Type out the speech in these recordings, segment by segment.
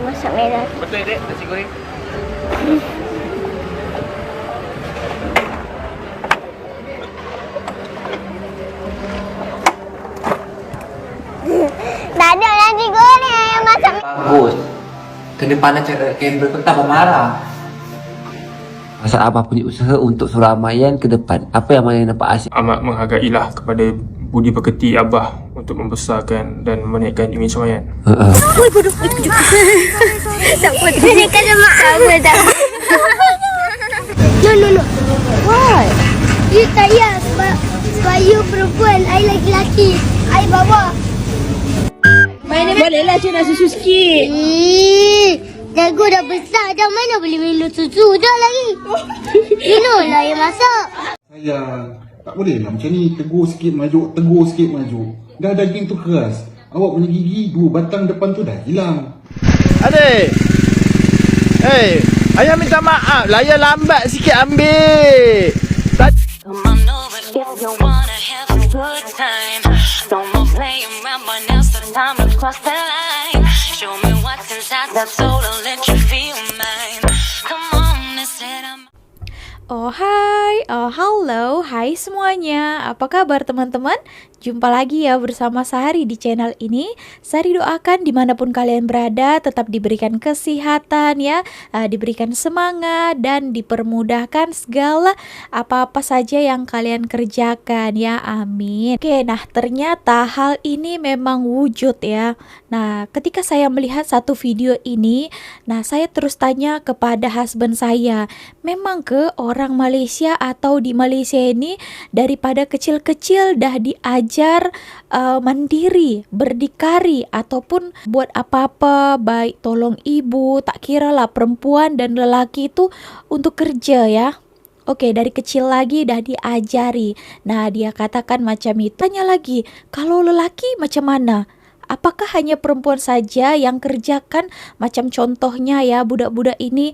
masak merah. Betul dek, nasi goreng. Tak ada nasi goreng ayam masak. Bagus. Kedepannya Kendall kan tambah marah. Masa Abah punya usaha untuk Suramayan ke depan, apa yang mana nampak asyik? Amat menghargailah kepada budi pekerti Abah untuk membesarkan dan menaikkan imej Suramayan. Oi, bodoh. Tak apa. Ini kan maaf. Tak. No. Why? You saya sebab you perempuan, I laki-laki. I bawa. Bolehlah cik nak susu sikit. Jago dah besar dah, mana boleh minum susu dah lagi. Minumlah yang masak. Sayang, tak boleh lah macam ni. Tegur sikit maju, tegur sikit maju. Dah daging tu keras. Awak punya gigi, 2 batang depan tu dah hilang. Adik. Hey, ayah minta maaf lah. Ayah lambat sikit ambil. Come on over if you wanna have a good time. No more playing around, but now's the time to cross the line. Show me what's inside that soul and let you feel mine. Come on, instead I'm Oh hai, halo, hai semuanya. Apa kabar teman-teman? Jumpa lagi ya bersama Sari di channel ini. Sari doakan dimanapun kalian berada tetap diberikan kesehatan ya, diberikan semangat dan dipermudahkan segala apa-apa saja yang kalian kerjakan ya, amin. Oke, nah ternyata hal ini memang wujud ya. Nah ketika saya melihat satu video ini, nah saya terus tanya kepada husband saya, memang ke orang Malaysia atau di Malaysia ini daripada kecil-kecil dah diajar mandiri, berdikari ataupun buat apa-apa, baik tolong ibu, tak kira lah perempuan dan lelaki itu untuk kerja ya. Oke, dari kecil lagi dah diajari. Nah, dia katakan macam itu. Tanya lagi, kalau lelaki macam mana? Apakah hanya perempuan saja yang kerjakan? Macam contohnya ya, budak-budak ini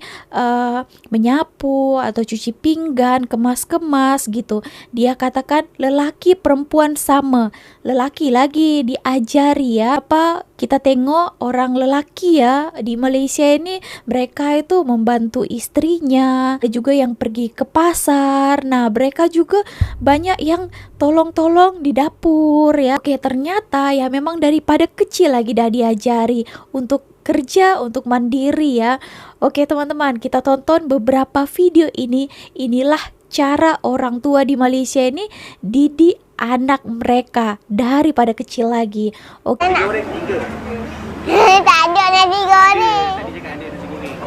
menyapu atau cuci pinggan, kemas-kemas gitu. Dia katakan lelaki perempuan sama. Lelaki lagi diajari ya. Apa kita tengok orang lelaki ya di Malaysia ini, mereka itu membantu istrinya. Ada juga yang pergi ke pasar. Nah, mereka juga banyak yang tolong-tolong di dapur ya. Oke, ternyata ya memang daripada kecil lagi dah diajari untuk kerja, untuk mandiri ya. Oke teman-teman, kita tonton beberapa video ini. Inilah cara orang tua di Malaysia ini didik anak mereka daripada kecil lagi. Oke. Goreng 3. Tak ada nasi goreng. Tadi cakap ada nasi goreng.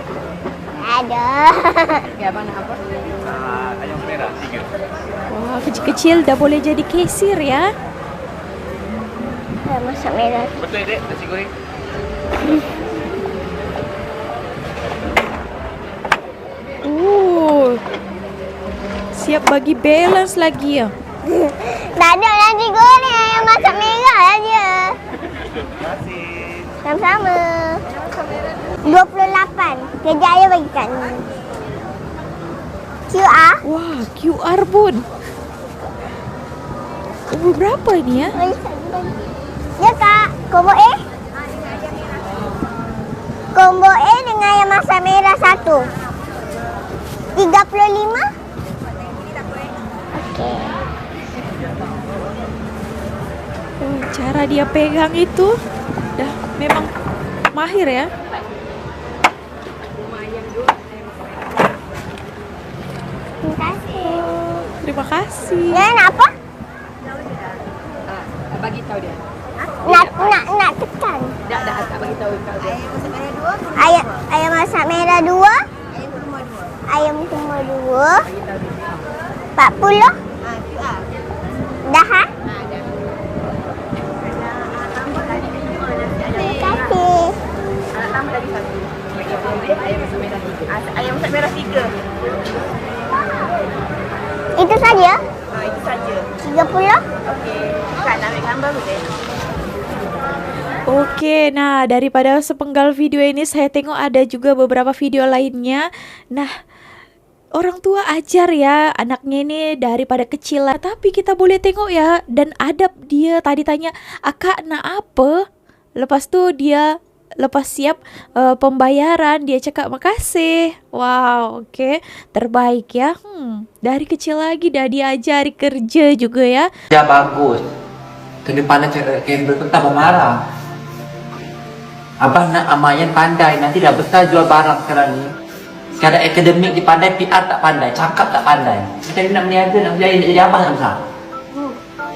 Ada. Ya, abang nak apa? Ayam merah 3. Wah, kecil-kecil dah boleh jadi kasir ya. Ayam masak merah. Betul dek, nasi goreng. Siap bagi balance lagi ya. Tak ada nasi goreng, ayam masak merah aja. Terima kasih. Sama-sama. 28. Kejap ayah bagikan. QR. Wah, QR pun. Berapa ini ya? Ya kak, combo A? Combo A dengan ayam masak merah 1. 35? Okey. Cara dia pegang itu dah memang mahir ya. Terima kasih. Terima kasih. Ya, nak apa? Bagi tahu dia. Nak tekan. Dah tak bagi tahu kau dia. Ayam masak merah 2. Ayam kurma 2. 40. Dah ha? Terima kasih. Ayam masak merah 3. Itu saja? Itu saja. 30. Okey. Kak nak ambil gambar boleh? Oke, nah daripada sepenggal video ini saya tengok ada juga beberapa video lainnya. Nah, orang tua ajar ya anaknya ini daripada kecil lah. Tapi kita boleh tengok ya, dan adab dia tadi tanya, "Akak nak apa?" Lepas tu dia lepas siap pembayaran dia cakap makasih. Wow, oke, terbaik ya. Dari kecil lagi dah diajari kerja juga ya. Dia bagus. Kena pandai cara kamera tu tak marah. Abang nak Amayan pandai, nanti dah besar jual barang sekarang ni. Sekarang akademik dia pandai, PR tak pandai, cakap tak pandai. Macam dia nak berniaga, nak berjaya, nak jadi abang tak besar.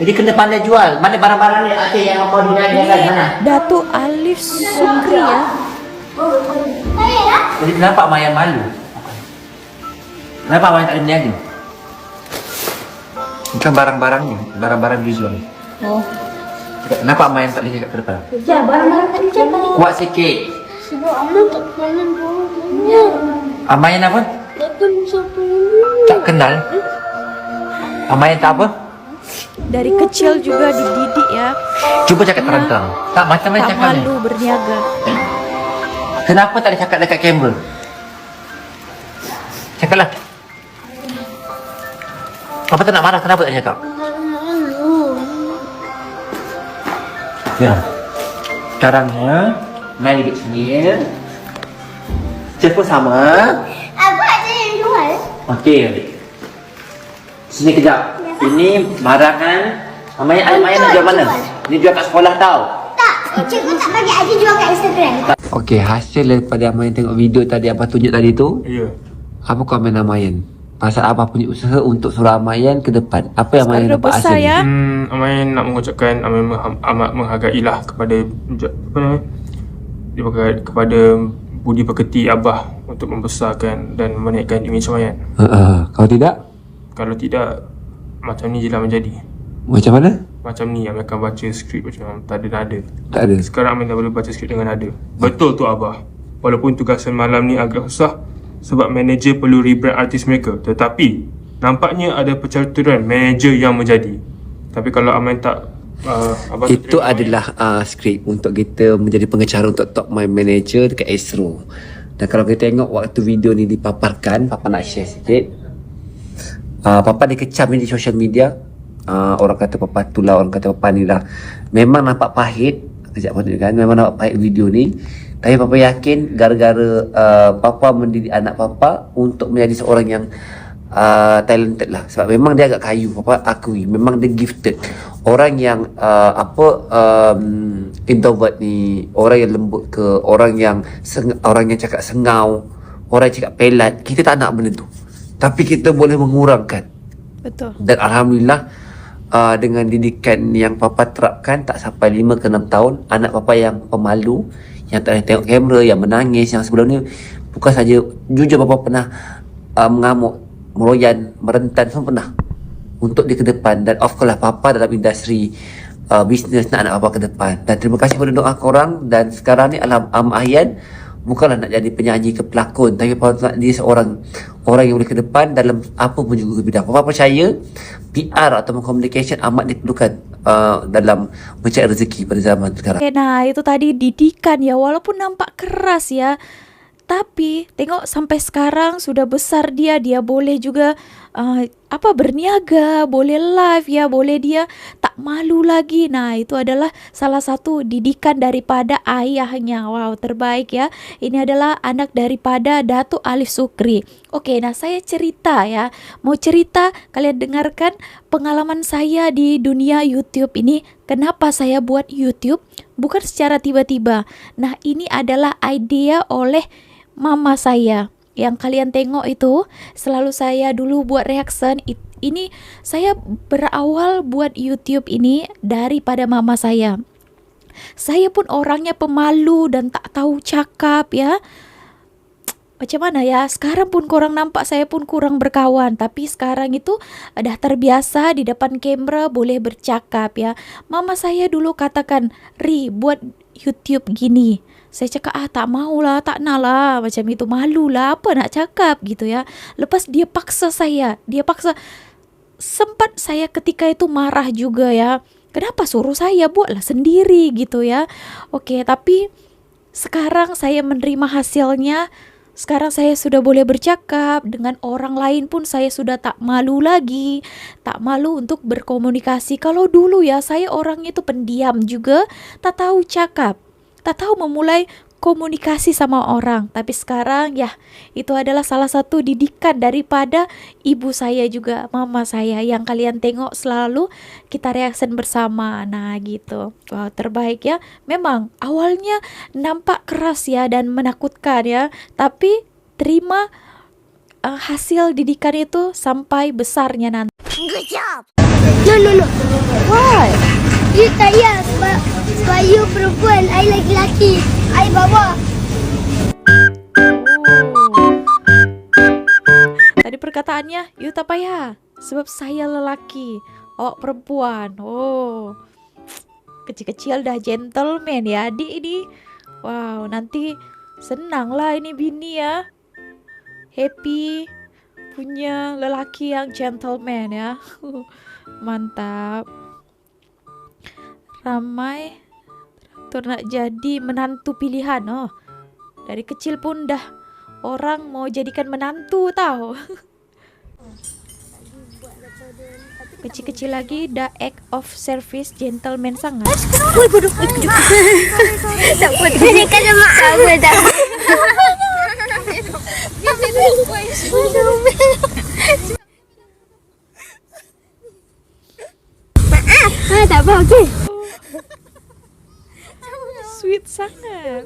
Jadi kena pandai jual. Mana barang-barang ni ada yang abang dunia kan? Mana? Datuk Alif Sukri ya. Jadi kenapa Amayan malu? Kenapa Amayan tak ada berniaga? Bukan barang-barangnya, barang-barang visual. Oh. Kenapa Amayan tak boleh cakap ke depan? Ya, barang-barang tak dicapai. Kuat sikit. Sebab Aman tak kenal barangnya. Amayan apa? Tak kenal siapa ini. Tak kenal. Amayan tak apa? Dari kecil juga dididik ya. Cuba cakap terang-terang. Tak macam mana Tak cakap ni? malu berniaga. Kenapa tak boleh cakap dekat kamera? Cakaplah. Apa tak nak marah? Kenapa tak cakap? Ya. Sekarangnya main duduk sini ya. Siapa sama? Apa ada yang jual? Okey. Sini kejap. Ini barangan. Amayan nak jual mana? Ini jual kat sekolah tau. Tak, cikgu tak bagi Aji jual kat Instagram. Okey, hasil daripada Amayan tengok video tadi Abah tunjuk tadi tu. Ya. Apa komen Amayan? Pasal Abah punya usaha untuk suruh Amayan ke depan. Apa yang Amayan Sekarang dapat besar hasil? ya. Amayan nak mengucapkan Amayan amat menghargailah kepada apa namanya? Kepada budi pekerti Abah untuk membesarkan dan menaikkan imej Amayan. Kalau tidak? Kalau tidak, macam ni je lah menjadi. Macam mana? Macam ni Amayan akan baca skrip macam tak ada nada. Tak ada. Sekarang Amayan dah boleh baca skrip dengan nada. Betul tu Abah. Walaupun tugasan malam ni agak susah sebab manager perlu rebrand artis mereka, tetapi nampaknya ada percaturan manager yang menjadi. Tapi kalau Amayan tak Abah Itu adalah skrip untuk kita menjadi pengacara untuk top my manager dekat Astro. Dan kalau kita tengok waktu video ni dipaparkan, Papa nak share sikit. Papa dikecam ni di social media. Orang kata Papa tu lah, orang kata Papa ni lah. Memang nampak pahit. Kejap kan, memang nampak pahit video ni. Tapi Papa yakin gara-gara Papa mendidik anak Papa untuk menjadi seorang yang talented lah. Sebab memang dia agak kayu, Papa akui. Memang dia gifted. Orang yang introvert ni, orang yang lembut ke, orang yang cakap sengau, orang yang cakap pelat, kita tak nak benda tu. Tapi kita boleh mengurangkan. Betul. Dan Alhamdulillah dengan didikan yang Papa terapkan, tak sampai 5 ke 6 tahun, anak Papa yang pemalu, yang tak boleh tengok kamera, yang menangis, yang sebelum ni bukan saja jujur Papa pernah mengamuk, meroyan, merentan, semua pernah untuk dia ke depan. Dan of course lah Papa dalam industri bisnes nak anak Papa ke depan. Dan terima kasih kepada doa korang. Dan sekarang ni Amayan bukanlah nak jadi penyanyi ke pelakon, tapi Papa nak dia seorang orang yang boleh ke depan dalam apa pun juga bidang. Papa percaya PR atau communication amat diperlukan dalam mencari rezeki pada zaman sekarang. Nah, itu tadi didikan ya, walaupun nampak keras ya. Tapi tengok sampai sekarang sudah besar dia boleh juga berniaga, boleh live ya, boleh dia tak malu lagi. Nah, itu adalah salah satu didikan daripada ayahnya. Wow, terbaik ya. Ini adalah anak daripada Datuk Alif Sukri. Oke, nah saya cerita ya. Mau cerita, kalian dengarkan pengalaman saya di dunia YouTube ini. Kenapa saya buat YouTube? Bukan secara tiba-tiba. Nah, ini adalah idea oleh mama saya. Yang kalian tengok itu selalu saya dulu buat reaction. Ini saya berawal buat YouTube ini daripada mama saya. Saya pun orangnya pemalu dan tak tahu cakap ya. Macam mana ya, sekarang pun korang nampak saya pun kurang berkawan. Tapi sekarang itu dah terbiasa di depan kamera boleh bercakap ya. Mama saya dulu katakan, "Ri, buat YouTube gini." Saya cakap, tak maulah, tak nak lah. Macam itu, malulah, apa nak cakap gitu ya. Lepas dia paksa saya. Sempat saya ketika itu marah juga ya. Kenapa suruh saya buatlah sendiri gitu ya. Oke, tapi sekarang saya menerima hasilnya. Sekarang saya sudah boleh bercakap. Dengan orang lain pun saya sudah tak malu lagi. Tak malu untuk berkomunikasi. Kalau dulu ya, saya orangnya itu pendiam juga. Tak tahu cakap. Tak tahu memulai komunikasi sama orang. Tapi sekarang ya itu adalah salah satu didikan daripada ibu saya juga, mama saya, yang kalian tengok selalu kita reaction bersama. Nah gitu. Wow, terbaik ya. Memang awalnya nampak keras ya dan menakutkan ya, tapi terima hasil didikan itu sampai besarnya nanti. Good job. No. Why? You saya sebab you perempuan, I laki-laki. I bawa. Tadi perkataannya, you tak payah sebab saya lelaki, awak perempuan. Oh, kecil-kecil dah gentleman ya adik ini. Wow, nanti senang lah ini bini ya, happy punya lelaki yang gentleman ya. Mantap. Ramai nak jadi menantu pilihan. Oh, dari kecil pun dah orang mau jadikan menantu tahu. Kecil-kecil lagi dah act of service, gentleman sangat. Woi bodoh. Tak buat ini kan mak apa dah. Maaf, tak apa, okey. Sweet sangat.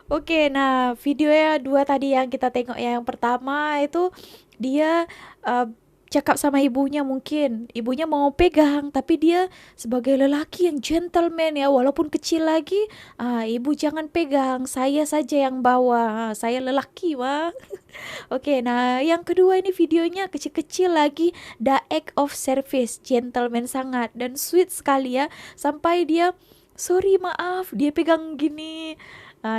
Oke, nah videonya dua tadi yang kita tengok ya. Yang pertama itu dia cakap sama ibunya, mungkin ibunya mau pegang tapi dia sebagai lelaki yang gentleman ya, walaupun kecil lagi, ibu jangan pegang, saya saja yang bawa, saya lelaki mah. Oke, nah yang kedua ini videonya kecil-kecil lagi, the act of service, gentleman sangat dan sweet sekali ya, sampai dia sorry maaf, dia pegang gini,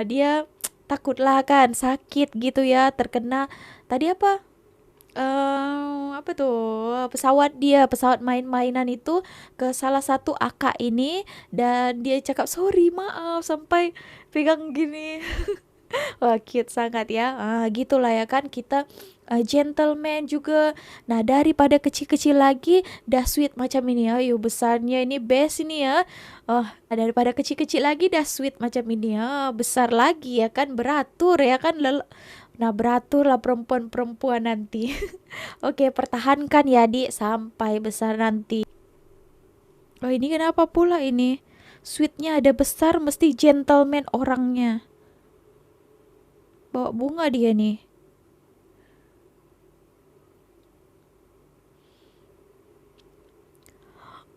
dia takutlah kan sakit gitu ya, terkena tadi apa tuh pesawat main-mainan itu ke salah satu akak ini, dan dia cakap sorry maaf sampai pegang gini. Wah cute sangat ya. Gitulah ya kan kita gentleman juga. Nah daripada kecil-kecil lagi dah sweet macam ini ya. Yo besarnya ini best ini ya. Daripada kecil-kecil lagi dah sweet macam ini ya. Besar lagi ya kan, beratur ya kan. Nah beraturlah perempuan-perempuan nanti. Oke, pertahankan ya adik sampai besar nanti. Oh ini kenapa pula ini? Sweetnya ada besar mesti gentleman orangnya. Bawa bunga dia nih.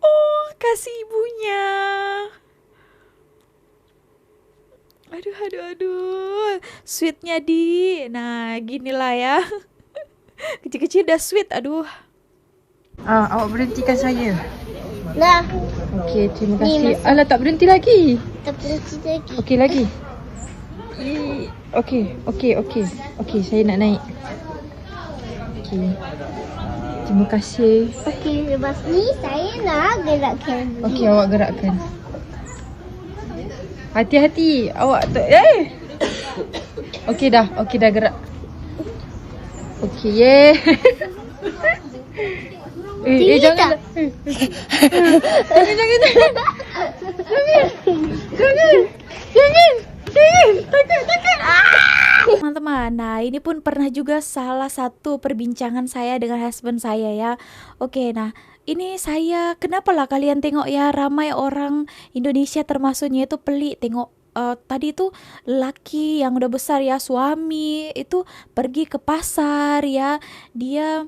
Oh kasih ibunya. Aduh. Sweetnya di. Nah, ginilah ya. Kecil-kecil dah sweet. Aduh. Awak berhentikan saya. Dah. Okey, terima Ni, kasih. Alah, tak berhenti lagi. Tak berhenti lagi. Okey, lagi. Okey, saya nak naik. Okey. Terima kasih. Okey, lepas ni saya nak gerakkan. Okey, awak gerakkan. Hati-hati. Awak tu Okey dah gerak. Okey, ye. Jangan. Takut. Teman-teman, nah ini pun pernah juga salah satu perbincangan saya dengan husband saya ya. Oke, nah ini saya, kenapalah kalian tengok ya, ramai orang Indonesia termasuknya itu pelik tengok tadi itu laki yang udah besar ya, suami itu pergi ke pasar ya, dia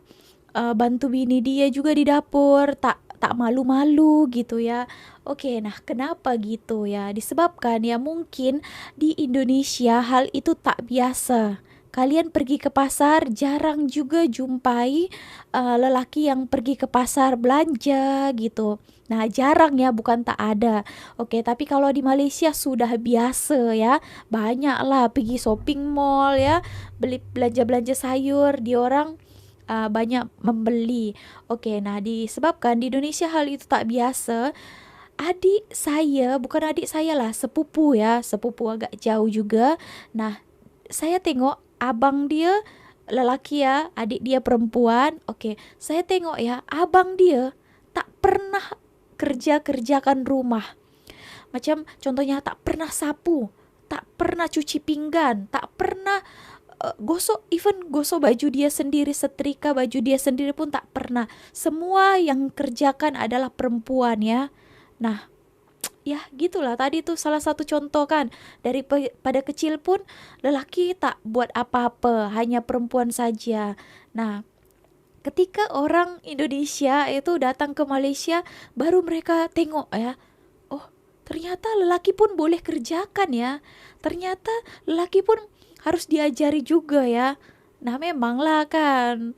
bantu bini dia juga di dapur, tak malu-malu gitu ya. Oke, nah kenapa gitu ya? Disebabkan ya mungkin di Indonesia hal itu tak biasa. Kalian pergi ke pasar jarang juga jumpai lelaki yang pergi ke pasar belanja gitu. Nah jarang ya, bukan tak ada. Oke, tapi kalau di Malaysia sudah biasa ya. Banyaklah pergi shopping mall ya, beli belanja-belanja sayur, diorang banyak membeli. Oke, nah disebabkan di Indonesia hal itu tak biasa. Adik saya, bukan adik saya lah, sepupu ya, sepupu agak jauh juga. Nah, saya tengok abang dia lelaki ya, adik dia perempuan. Oke, saya tengok ya, abang dia tak pernah kerjakan rumah. Macam contohnya tak pernah sapu, tak pernah cuci pinggan, tak pernah gosok baju dia sendiri, setrika baju dia sendiri pun tak pernah. Semua yang kerjakan adalah perempuan ya. Nah, ya gitulah, tadi tuh salah satu contoh kan. Pada kecil pun lelaki tak buat apa-apa, hanya perempuan saja. Nah, ketika orang Indonesia itu datang ke Malaysia, baru mereka tengok ya, oh ternyata lelaki pun boleh kerjakan ya, ternyata lelaki pun harus diajari juga ya. Nah memanglah kan,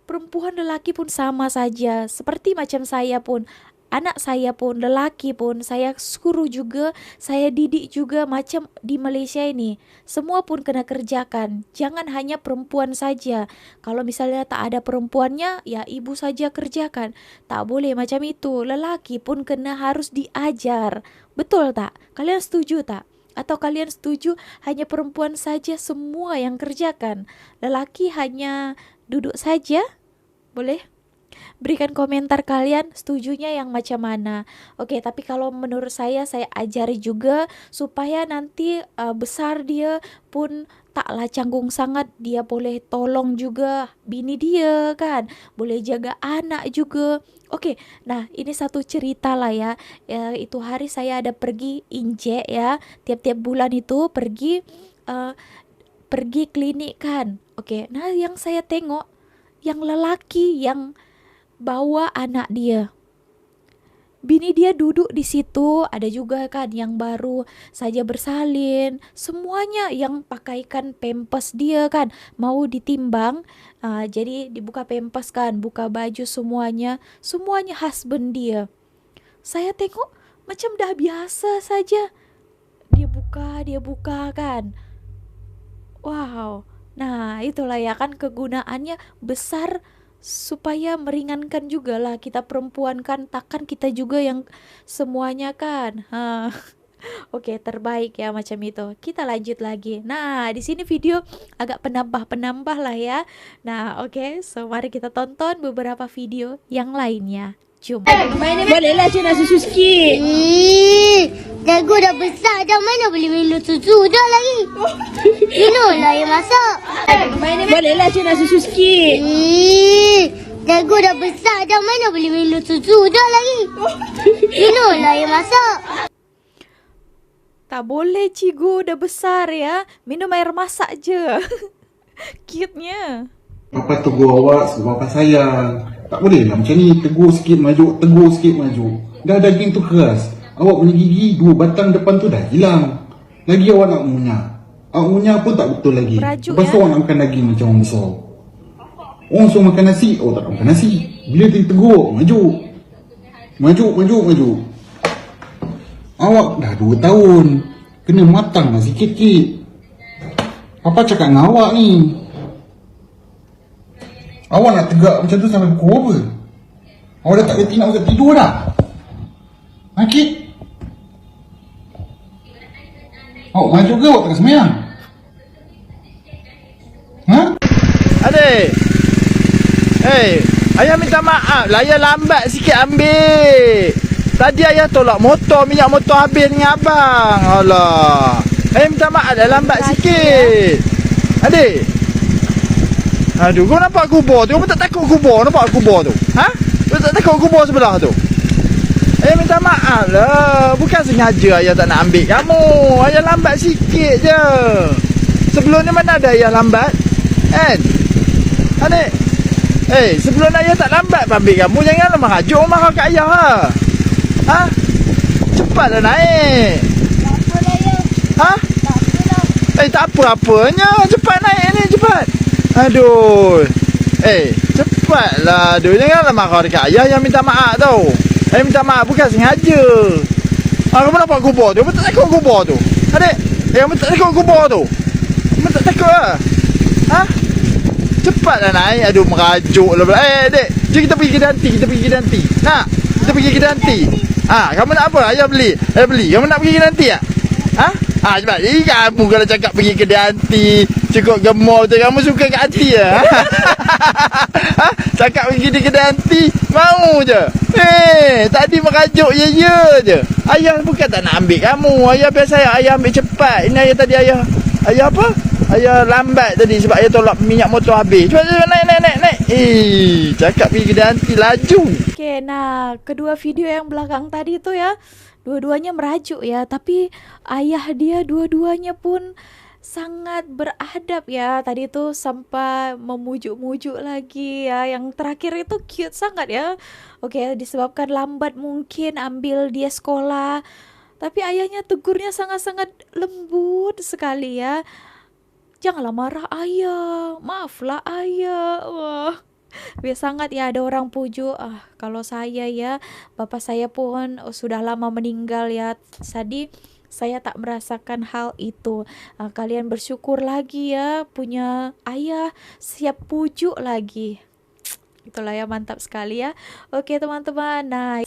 perempuan lelaki pun sama saja, seperti macam saya pun, anak saya pun, lelaki pun, saya suruh juga, saya didik juga macam di Malaysia ini. Semua pun kena kerjakan, jangan hanya perempuan saja. Kalau misalnya tak ada perempuannya, ya ibu saja kerjakan. Tak boleh macam itu, lelaki pun kena harus diajar. Betul tak? Kalian setuju tak? Atau kalian setuju hanya perempuan saja semua yang kerjakan, lelaki hanya duduk saja? Boleh? Berikan komentar kalian setujunya yang macam mana. Oke, tapi kalau menurut saya ajari juga supaya nanti besar dia pun taklah canggung sangat, dia boleh tolong juga bini dia kan, boleh jaga anak juga. Oke, nah ini satu cerita lah ya. Itu hari saya ada pergi injek ya, tiap-tiap bulan itu pergi klinik kan. Oke, nah yang saya tengok yang lelaki yang bawa anak dia, bini dia duduk di situ, ada juga kan yang baru saja bersalin, semuanya yang pakaikan pampers dia kan, mau ditimbang, jadi dibuka pampers kan, buka baju semuanya husband dia. Saya tengok macam dah biasa saja, dia buka kan. Wow, nah itulah ya kan kegunaannya besar, supaya meringankan juga lah kita perempuan kan, takkan kita juga yang semuanya kan. Oke, terbaik ya macam itu. Kita lanjut lagi. Nah, di sini video agak penambah lah ya. Nah, oke, so mari kita tonton beberapa video yang lainnya. Jom. Bolehlah Cina susu sikit. Jago dah besar dah, mana boleh minum susu dah lagi. Minumlah yang masak. Bolehlah Cina susu sikit. Jago dah besar dah, mana boleh minum susu dah lagi. Minumlah yang masak. Tak boleh cigu, udah besar ya, minum air masak je. Cute-nya. Papa tegur awak sebab papa sayang. Tak boleh lah macam ni, tegur sikit maju. Dah daging tu keras. Awak punya gigi 2 batang depan tu dah hilang. Lagi awak nak ngunyah. Awak ngunyah pun tak betul lagi. Merajuk, Lepas tu ya? awak nak makan daging macam orang besar. Orang suruh makan nasi, awak tak nak makan nasi. Bila ditegur, maju. Awak dah 2 tahun. Kena matang lah sikit-sikit. Papa cakap dengan awak ni. Awak nak tegak macam tu sampai pukul apa? Awak dah tak reti nak usah tidur dah. Sakit. Awak maju ke awak tengah semayang? Ha? Adik. Ayah minta maaf lah, ayah lambat sikit ambil. Tadi ayah tolak motor, minyak motor habis dengan abang. Alah. Ayah minta maaf dah lambat sikit. Adik. Aduh, kau nampak kubur tu? Kau tak takut kubur? Nampak kubur tu? Ha? Kau tak takut kubur sebelah tu? Ayah minta maaf lah. Bukan sengaja ayah tak nak ambil kamu. Ayah lambat sikit je. Sebelum ni mana ada ayah lambat? Kan? Adik? Sebelum ayah tak lambat pun ambil kamu. Janganlah merajuk marah kat ayah lah. Ha? Cepatlah naik. Tak apa dah ya. Ha? Tak apa dah. Tak apa-apanya. Cepat naik ni, cepat. Aduh. Cepatlah. Aduh, janganlah marah dekat ayah yang minta maaf tau. Ayah minta maaf bukan sengaja. Kamu nampak kubur tu? Kamu tak takut kubur tu? Adik? Kamu tak takut kubur tu? Kamu tak takut lah? Ha? Cepatlah naik. Aduh, merajuk lah pula. Adik. Jom kita pergi kedai nanti. Nak? Kita pergi kedai nanti. Kamu nak apa? Ayah beli. Kamu nak pergi kedai nanti tak? Ha? Sebab ni kamu kalau cakap pergi kedai anti, cukup gemar tu kamu suka kat anti ya? Ha? Cakap pergi di kedai anti, mau je. Tadi merajuk ya je. Ayah bukan tak nak ambil kamu. Ayah biasa ayah ambil cepat. Ini ayah tadi ayah apa? Ayah lambat tadi sebab ayah tolak minyak motor habis. Cuba naik. Cakap pergi kedai anti laju. Oke, nah kedua video yang belakang tadi tuh ya, dua-duanya merajuk ya, tapi ayah dia dua-duanya pun sangat beradab ya. Tadi tuh sampai memujuk-mujuk lagi ya. Yang terakhir itu cute sangat ya. Oke, disebabkan lambat mungkin ambil dia sekolah, tapi ayahnya tegurnya sangat-sangat lembut sekali ya. Janganlah marah ayah, maaflah ayah. Wah, biasa sangat ya ada orang pujuk. Kalau saya ya, bapak saya pun sudah lama meninggal ya. Tadi saya tak merasakan hal itu. Kalian bersyukur lagi ya punya ayah siap pujuk lagi. Itulah ya, mantap sekali ya. Oke teman-teman, nah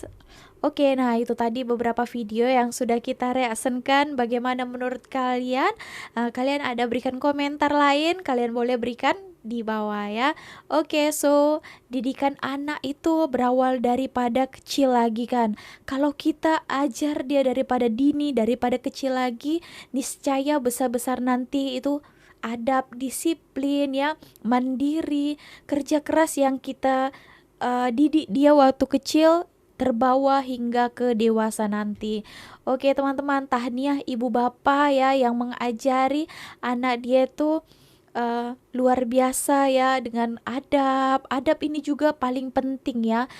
itu tadi beberapa video yang sudah kita reaksikan. Bagaimana menurut kalian? Kalian ada berikan komentar lain, kalian boleh berikan di bawah ya. Oke, so didikan anak itu berawal daripada kecil lagi kan. Kalau kita ajar dia daripada dini, daripada kecil lagi, niscaya besar-besar nanti itu adab, disiplin ya, mandiri, kerja keras yang kita didik dia waktu kecil terbawa hingga ke dewasa nanti. Oke teman-teman, tahniah ibu bapak ya yang mengajari anak dia tuh luar biasa ya, dengan adab. Adab ini juga paling penting ya,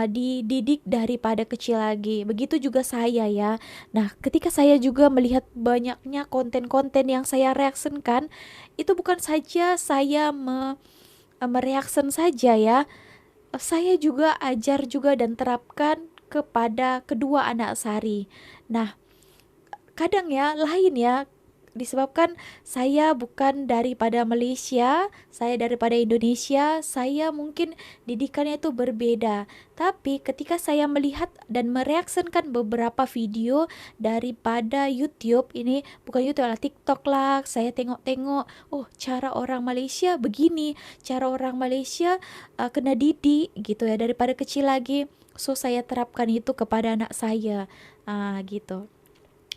dididik daripada kecil lagi. Begitu juga saya ya. Nah, ketika saya juga melihat banyaknya konten-konten yang saya reaksikan, itu bukan saja saya mereaksi saja ya, saya juga ajar juga dan terapkan kepada kedua anak Sari. Nah, kadang ya lain ya, disebabkan saya bukan daripada Malaysia, saya daripada Indonesia, saya mungkin didikannya itu berbeda. Tapi ketika saya melihat dan mereaksikan beberapa video daripada YouTube, ini bukan YouTube lah, TikTok lah, saya tengok-tengok, oh cara orang Malaysia begini, cara orang Malaysia kena didik gitu ya daripada kecil lagi. So saya terapkan itu kepada anak saya, gitu.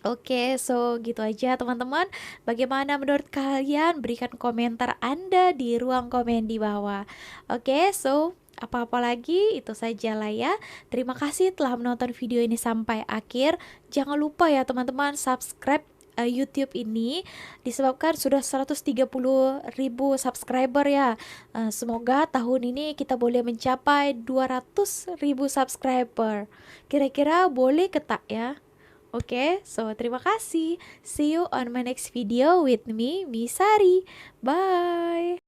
Oke, so gitu aja teman-teman. Bagaimana menurut kalian? Berikan komentar Anda di ruang komen di bawah. Oke, so apa-apa lagi itu saja lah ya. Terima kasih telah menonton video ini sampai akhir. Jangan lupa ya teman-teman subscribe YouTube ini, disebabkan sudah 130.000 subscriber ya. Semoga tahun ini kita boleh mencapai 200.000 subscriber. Kira-kira boleh ke tak ya? Oke, so terima kasih. See you on my next video with me, Misari. Bye.